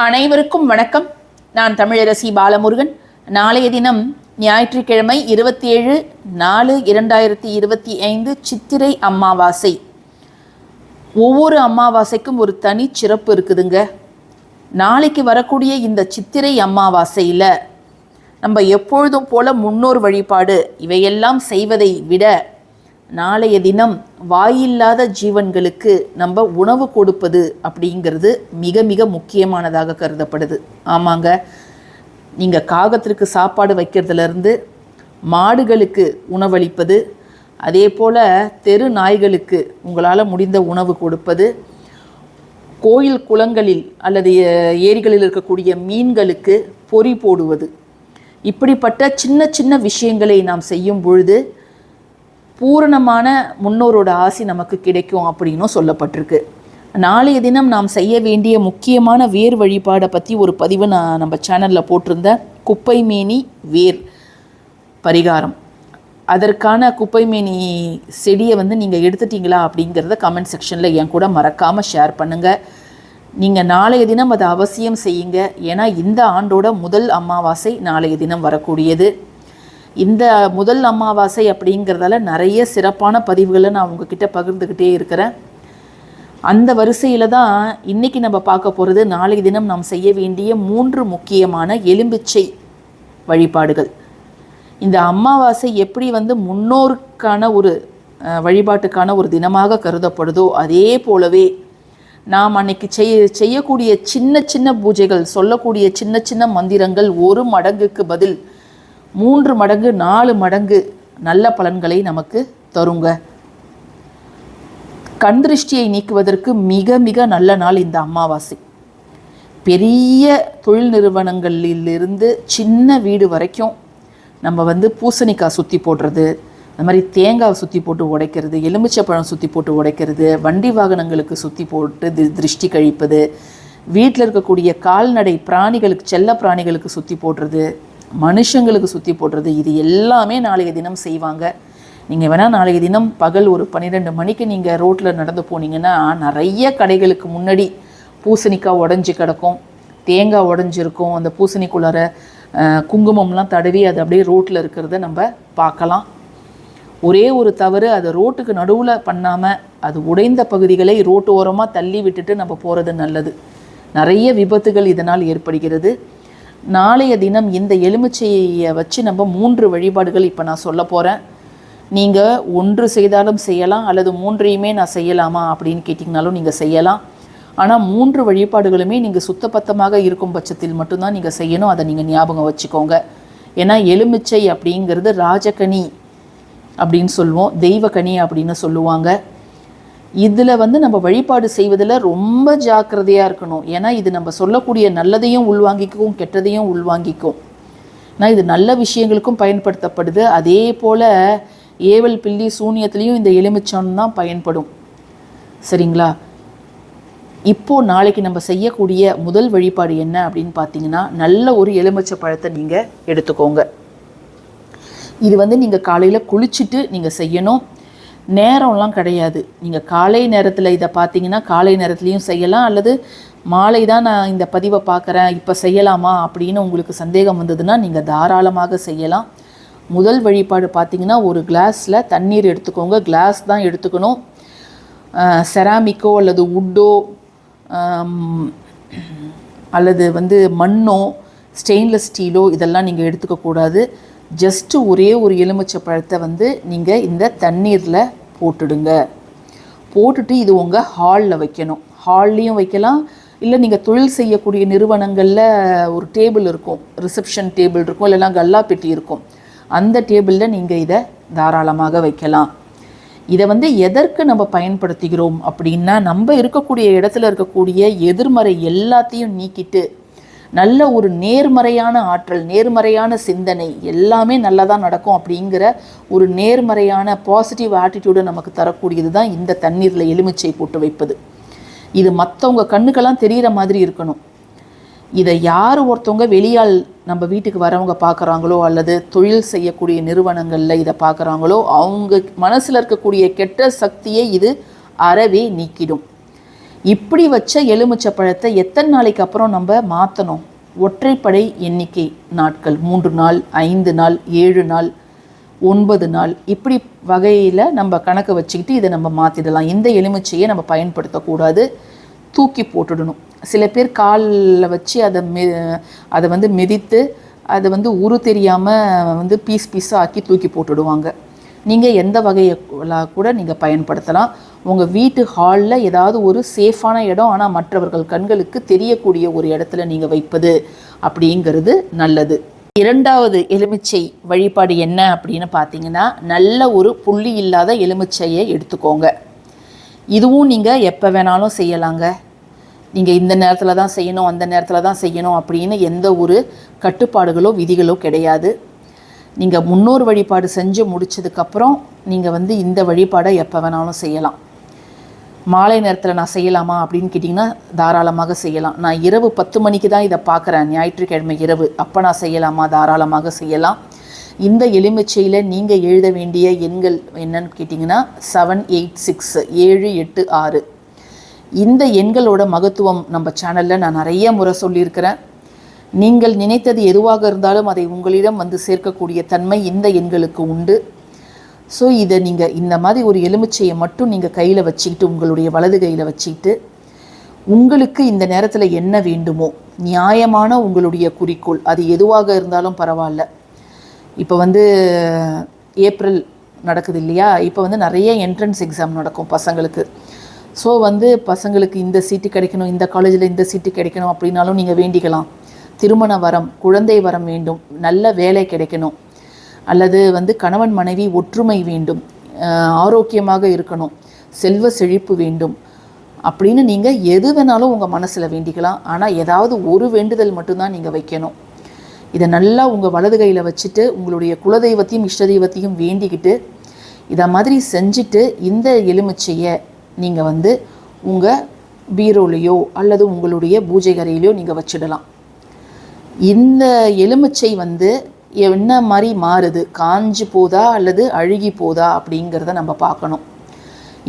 அனைவருக்கும் வணக்கம். நான் தமிழரசி பாலமுருகன். நாளைய தினம் ஞாயிற்றுக்கிழமை 27/4/2025 சித்திரை அமாவாசை. ஒவ்வொரு அமாவாசைக்கும் ஒரு தனி சிறப்பு இருக்குதுங்க. நாளைக்கு வரக்கூடிய இந்த சித்திரை அமாவாசையில் நம்ம எப்பொழுதும் போல முன்னோர் வழிபாடு இவையெல்லாம் செய்வதை விட நாளைய தினம் வாயில்லாத ஜீவன்களுக்கு நம்ம உணவு கொடுப்பது அப்படிங்கிறது மிக மிக முக்கியமானதாக கருதப்படுது. ஆமாங்க, நீங்கள் காகத்திற்கு சாப்பாடு வைக்கிறதுலேருந்து மாடுகளுக்கு உணவளிப்பது, அதே போல் தெரு நாய்களுக்கு உங்களால் முடிந்த உணவு கொடுப்பது, கோயில் குளங்களில் அல்லது ஏரிகளில் இருக்கக்கூடிய மீன்களுக்கு பொறி போடுவது, இப்படிப்பட்ட சின்ன சின்ன விஷயங்களை நாம் செய்யும் பொழுது பூரணமான முன்னோரோட ஆசி நமக்கு கிடைக்கும் அப்படின்னும் சொல்லப்பட்டிருக்கு. நாளைய தினம் நாம் செய்ய வேண்டிய முக்கியமான வேர் வழிபாடை பற்றி ஒரு பதிவு நான் நம்ம சேனலில் போட்டிருந்தேன். குப்பைமேனி வேர் பரிகாரம். அதற்கான குப்பைமேனி செடியை நீங்கள் எடுத்துட்டீங்களா அப்படிங்கிறத கமெண்ட் செக்ஷனில் என் கூட மறக்காமல் ஷேர் பண்ணுங்கள். நீங்கள் நாளைய தினம் அதை அவசியம் செய்யுங்க. ஏன்னா இந்த ஆண்டோட முதல் அமாவாசை நாளைய தினம் வரக்கூடியது. இந்த முதல் அமாவாசை அப்படிங்கிறதால நிறைய சிறப்பான பதிவுகளை நான் உங்ககிட்ட பகிர்ந்துக்கிட்டே இருக்கிறேன். அந்த வரிசையில் தான் இன்றைக்கி நம்ம பார்க்க போகிறது நாளைய தினம் நாம் செய்ய வேண்டிய 3 முக்கியமான எலும்பிச்சை வழிபாடுகள். இந்த அமாவாசை எப்படி முன்னோருக்கான ஒரு வழிபாட்டுக்கான ஒரு தினமாக கருதப்படுதோ அதே போலவே நாம் அன்னைக்கு செய்யக்கூடிய சின்ன சின்ன பூஜைகள், சொல்லக்கூடிய சின்ன சின்ன மந்திரங்கள் 1 மடங்குக்கு பதில் 3 மடங்கு 4 மடங்கு நல்ல பலன்களை நமக்கு தருங்க. கண் திருஷ்டியை நீக்குவதற்கு மிக மிக நல்ல நாள் இந்த அமாவாசை. பெரிய தொழில் நிறுவனங்களிலிருந்து சின்ன வீடு வரைக்கும் நம்ம பூசணிக்காய் சுற்றி போடுறது, அந்த மாதிரி தேங்காய் சுற்றி போட்டு உடைக்கிறது, எலுமிச்சைப்பழம் சுற்றி போட்டு உடைக்கிறது, வண்டி வாகனங்களுக்கு சுற்றி போட்டு திருஷ்டி கழிப்பது, வீட்டில் இருக்கக்கூடிய கால்நடை பிராணிகளுக்கு, செல்ல பிராணிகளுக்கு சுற்றி போடுறது, மனுஷங்களுக்கு சுற்றி போடுறது, இது எல்லாமே நாளைய தினம் செய்வாங்க. நீங்கள் வேணால் நாளைய தினம் பகல் ஒரு 12 மணிக்கு நீங்கள் ரோட்டில் நடந்து போனீங்கன்னா நிறைய கடைகளுக்கு முன்னாடி பூசணிக்காய் உடஞ்சி கிடக்கும், தேங்காய் உடஞ்சிருக்கும். அந்த பூசணிக்குள்ளார குங்குமம்லாம் தடவி அது அப்படியே ரோட்டில் இருக்கிறத நம்ம பார்க்கலாம். ஒரே ஒரு தவறு, அதை ரோட்டுக்கு நடுவில் பண்ணாமல் அது உடைந்த பகுதிகளை ரோட்டு ஓரமாக தள்ளி விட்டுட்டு நம்ம போகிறது நல்லது. நிறைய விபத்துகள் இதனால் ஏற்படுகிறது. நாளைய தினம் இந்த எலுமிச்சையை வச்சு நம்ம 3 வழிபாடுகள் இப்போ நான் சொல்ல போகிறேன். நீங்கள் 1 செய்தாலும் செய்யலாம், அல்லது 3ஐயுமே நான் செய்யலாமா அப்படின்னு கேட்டிங்கனாலும் நீங்கள் செய்யலாம். ஆனால் 3 வழிபாடுகளுமே நீங்கள் சுத்தபத்தமாக இருக்கும் பட்சத்தில் மட்டும்தான் நீங்கள் செய்யணும். அதை நீங்கள் ஞாபகம் வச்சுக்கோங்க. ஏன்னா எலுமிச்சை அப்படிங்கிறது ராஜகனி அப்படின்னு சொல்லுவோம், தெய்வக்கனி அப்படின்னு சொல்லுவாங்க. இதில் நம்ம வழிபாடு செய்வதில் ரொம்ப ஜாக்கிரதையாக இருக்கணும். ஏன்னா இது நம்ம சொல்லக்கூடிய நல்லதையும் உள்வாங்கிக்கும், கெட்டதையும் உள்வாங்கிக்கும். ஆனால் இது நல்ல விஷயங்களுக்கும் பயன்படுத்தப்படுது. அதே போல் ஏவல் பில்லி சூனியத்துலேயும் இந்த எலுமிச்சம் தான் பயன்படும். சரிங்களா? இப்போது நாளைக்கு நம்ம செய்யக்கூடிய முதல் வழிபாடு என்ன அப்படின்னு பார்த்தீங்கன்னா, நல்ல ஒரு எலுமிச்சை பழத்தை நீங்கள் எடுத்துக்கோங்க. இது நீங்கள் காலையில் குளிச்சுட்டு நீங்கள் செய்யணும். நேரம்லாம் கிடையாது. நீங்கள் காலை நேரத்தில் இதை பார்த்தீங்கன்னா காலை நேரத்துலையும் செய்யலாம், அல்லது மாலை தான் நான் இந்த பதிவை பார்க்குறேன் இப்போ செய்யலாமா அப்படின்னு உங்களுக்கு சந்தேகம் வந்ததுன்னா நீங்கள் தாராளமாக செய்யலாம். முதல் வழிபாடு பார்த்தீங்கன்னா, ஒரு கிளாஸில் தண்ணீர் எடுத்துக்கோங்க. கிளாஸ் தான் எடுத்துக்கணும். செராமிக்கோ அல்லது வுட்டோ அல்லது மண்ணோ ஸ்டெயின்லெஸ் ஸ்டீலோ இதெல்லாம் நீங்கள் எடுத்துக்கக்கூடாது. ஜஸ்ட்டு ஒரே ஒரு எலுமிச்சை பழத்தை நீங்கள் இந்த தண்ணீரில் போட்டுடுங்க. போட்டுட்டு இது உங்கள் ஹாலில் வைக்கணும். ஹால்லையும் வைக்கலாம், இல்லை நீங்கள் தொழில் செய்யக்கூடிய நிறுவனங்களில் ஒரு டேபிள் இருக்கும், ரிசப்ஷன் டேபிள் இருக்கும், இல்லைனா கல்லா பெட்டி இருக்கும், அந்த டேபிளில் நீங்கள் இதை தாராளமாக வைக்கலாம். இதை எதற்கு நம்ம பயன்படுத்துகிறோம் அப்படின்னா, நம்ம இருக்கக்கூடிய இடத்துல இருக்கக்கூடிய எதிர்மறை எல்லாத்தையும் நீக்கிட்டு நல்ல ஒரு நேர்மறையான ஆற்றல், நேர்மறையான சிந்தனை, எல்லாமே நல்லதாக நடக்கும் அப்படிங்கிற ஒரு நேர்மறையான பாசிட்டிவ் ஆட்டிடியூடை நமக்கு தரக்கூடியது தான் இந்த தண்ணீரில் எலுமிச்சை போட்டு வைப்பது. இது மற்றவங்க கண்ணுக்கெல்லாம் தெரிகிற மாதிரி இருக்கணும். இதை யார் ஒருத்தவங்க வெளியால் நம்ம வீட்டுக்கு வரவங்க பார்க்குறாங்களோ அல்லது தொழில் செய்யக்கூடிய நிறுவனங்களில் இதை பார்க்குறாங்களோ அவங்க மனசில் இருக்கக்கூடிய கெட்ட சக்தியை இது அறவே நீக்கிடும். இப்படி வச்ச எலுமிச்சை பழத்தை எத்தனை நாளைக்கு அப்புறம் நம்ம மாற்றணும்? ஒற்றைப்படை எண்ணிக்கை நாட்கள், 3 நாள், 5 நாள், 7 நாள், 9 நாள், இப்படி வகையில் நம்ம கணக்கு வச்சுக்கிட்டு இதை நம்ம மாற்றிடலாம். இந்த எலுமிச்சையை நம்ம பயன்படுத்தக்கூடாது, தூக்கி போட்டுடணும். சில பேர் காலில் வச்சு அதை வந்து மிதித்து அதை வந்து உரு தெரியாமல் பீஸாக ஆக்கி தூக்கி போட்டுடுவாங்க. நீங்கள் எந்த வகையெல்லாம் கூட நீங்கள் பயன்படுத்தலாம். உங்கள் வீட்டு ஹாலில் ஏதாவது ஒரு சேஃபான இடம், ஆனால் மற்றவர்கள் கண்களுக்கு தெரியக்கூடிய ஒரு இடத்துல நீங்கள் வைப்பது அப்படிங்கிறது நல்லது. இரண்டாவது எலுமிச்சை வழிபாடு என்ன அப்படின்னு பார்த்தீங்கன்னா, நல்ல ஒரு புள்ளி இல்லாத எலுமிச்சையை எடுத்துக்கோங்க. இதுவும் நீங்கள் எப்போ வேணாலும் செய்யலாங்க. நீங்கள் இந்த நேரத்தில் தான் செய்யணும், அந்த நேரத்தில் தான் செய்யணும் அப்படின்னு எந்த ஒரு கட்டுப்பாடுகளோ விதிகளோ கிடையாது. நீங்கள் முன்னோர் வழிபாடு செஞ்சு முடித்ததுக்கப்புறம் நீங்கள் இந்த வழிபாடை எப்போ வேணாலும் செய்யலாம். மாலை நேரத்தில் நான் செய்யலாமா அப்படின்னு கேட்டிங்கன்னா தாராளமாக செய்யலாம். நான் இரவு 10 மணிக்கு தான் இதை பார்க்குறேன், ஞாயிற்றுக்கிழமை இரவு, அப்போ நான் செய்யலாமா? தாராளமாக செய்யலாம். இந்த எலுமிச்சையில் நீங்கள் எழுத வேண்டிய எண்கள் என்னன்னு கேட்டிங்கன்னா 786 786. இந்த எண்களோட மகத்துவம் நம்ம சேனலில் நான் நிறைய முறை சொல்லியிருக்கிறேன். நீங்கள் நினைத்தது எதுவாக இருந்தாலும் அதை உங்களிடம் சேர்க்கக்கூடிய தன்மை இந்த எண்களுக்கு உண்டு. ஸோ இதை நீங்கள் இந்த மாதிரி ஒரு எலுமிச்சையை மட்டும் நீங்கள் கையில் வச்சுக்கிட்டு, உங்களுடைய வலது கையில் வச்சுக்கிட்டு, உங்களுக்கு இந்த நேரத்தில் என்ன வேண்டுமோ நியாயமான உங்களுடைய குறிக்கோள், அது எதுவாக இருந்தாலும் பரவாயில்ல. இப்போ ஏப்ரல் நடக்குது இல்லையா? இப்போ நிறைய என்ட்ரன்ஸ் எக்ஸாம் நடக்கும் பசங்களுக்கு. ஸோ பசங்களுக்கு இந்த சீட்டு கிடைக்கணும், இந்த காலேஜில் இந்த சீட்டு கிடைக்கணும் அப்படின்னாலும் நீங்கள் வேண்டிக்கலாம். திருமண வரம், குழந்தை வரம் வேண்டும், நல்ல வேலை கிடைக்கணும், அல்லது கணவன் மனைவி ஒற்றுமை வேண்டும், ஆரோக்கியமாக இருக்கணும், செல்வ செழிப்பு வேண்டும் அப்படின்னு நீங்கள் எது வேணாலும் உங்கள் மனசில் வேண்டிக்கலாம். ஆனால் ஏதாவது ஒரு வேண்டுதல் மட்டும்தான் நீங்கள் வைக்கணும். இதை நல்லா உங்கள் வலது கையில் வச்சுட்டு உங்களுடைய குலதெய்வத்தையும் இஷ்ட தெய்வத்தையும் வேண்டிக்கிட்டு இதை மாதிரி செஞ்சுட்டு இந்த எலுமிச்சையை நீங்கள் உங்கள் பீரோலையோ அல்லது உங்களுடைய பூஜை அறையிலையோ நீங்கள் வச்சிடலாம். இந்த எலுமிச்சை என்ன மாதிரி மாறுது, காஞ்சி போதா அல்லது அழுகி போதா அப்படிங்கிறத நம்ம பார்க்கணும்.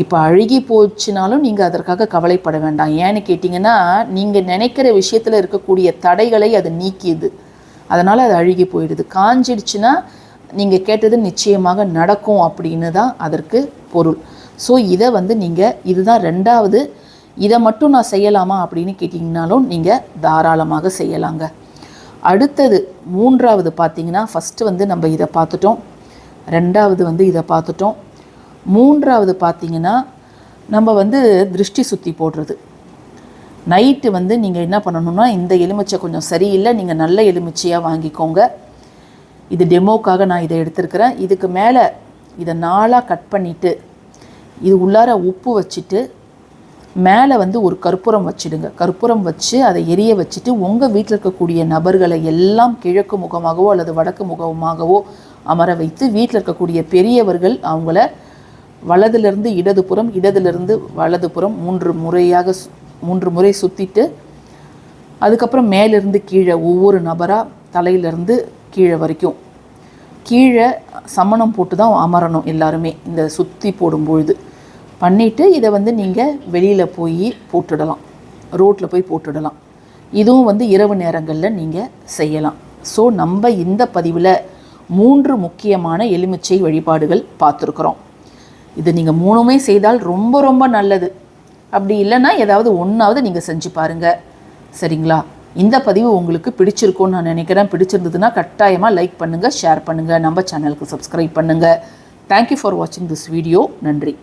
இப்போ அழுகி போச்சுனாலும் நீங்கள் அதற்காக கவலைப்பட வேண்டாம். ஏன்னு கேட்டிங்கன்னா, நீங்கள் நினைக்கிற விஷயத்தில் இருக்கக்கூடிய தடைகளை அது நீக்கிது, அதனால் அது அழுகி போயிடுது. காஞ்சிடுச்சுன்னா நீங்கள் கேட்டது நிச்சயமாக நடக்கும் அப்படின்னு தான் அதற்கு பொருள். ஸோ இதை நீங்கள் இதுதான் ரெண்டாவது. இதை மட்டும் நான் செய்யலாமா அப்படின்னு கேட்டிங்கனாலும் நீங்கள் தாராளமாக செய்யலாங்க. அடுத்தது மூன்றாவது பார்த்தீங்கன்னா, ஃபஸ்ட்டு நம்ம இதை பார்த்துட்டோம், ரெண்டாவது இதை பார்த்துட்டோம். மூன்றாவது பார்த்தீங்கன்னா நம்ம திருஷ்டி சுற்றி போடுறது. நைட்டு நீங்கள் என்ன பண்ணணும்னா, இந்த எலுமிச்சை கொஞ்சம் சரியில்லை, நீங்கள் நல்ல எலுமிச்சையாக வாங்கிக்கோங்க. இது டெமோக்காக நான் இதை எடுத்துருக்கிறேன். இதுக்கு மேலே இதை 4ஆக கட் பண்ணிவிட்டு இது உள்ளார உப்பு வச்சுட்டு மேலே ஒரு கற்பூரம் வச்சுடுங்க. கற்பூரம் வச்சு அதை எரிய வச்சுட்டு உங்கள் வீட்டில் இருக்கக்கூடிய நபர்களை எல்லாம் கிழக்கு முகமாகவோ அல்லது வடக்கு முகமாகவோ அமர வைத்து, வீட்டில் இருக்கக்கூடிய பெரியவர்கள் அவங்கள வலதிலிருந்து இடதுபுறம், இடதுலேருந்து வலதுபுறம் 3 முறை சுற்றிட்டு, அதுக்கப்புறம் மேலிருந்து கீழே ஒவ்வொரு நபராக தலையிலேருந்து கீழே வரைக்கும் கீழே சமணம் போட்டு தான் அமரணும் எல்லாருமே இந்த சுற்றி போடும்பொழுது. பண்ணிவிட்டு இதை நீங்கள் வெளியில் போய் போட்டுடலாம், ரோட்டில் போய் போட்டுடலாம். இதுவும் இரவு நேரங்களில் நீங்கள் செய்யலாம். ஸோ நம்ம இந்த பதிவில் 3 முக்கியமான எலுமிச்சை வழிபாடுகள் பார்த்துருக்குறோம். இது நீங்கள் 3மே செய்தால் ரொம்ப ரொம்ப நல்லது. அப்படி இல்லைன்னா ஏதாவது ஒன்றாவது நீங்கள் செஞ்சு பாருங்கள், சரிங்களா? இந்த பதிவு உங்களுக்கு பிடிச்சிருக்கும்னு நான் நினைக்கிறேன். பிடிச்சிருந்ததுன்னா கட்டாயமாக லைக் பண்ணுங்கள், ஷேர் பண்ணுங்கள், நம்ம சேனலுக்கு சப்ஸ்கிரைப் பண்ணுங்கள். தேங்க்யூ ஃபார் வாட்சிங் திஸ் வீடியோ. நன்றி.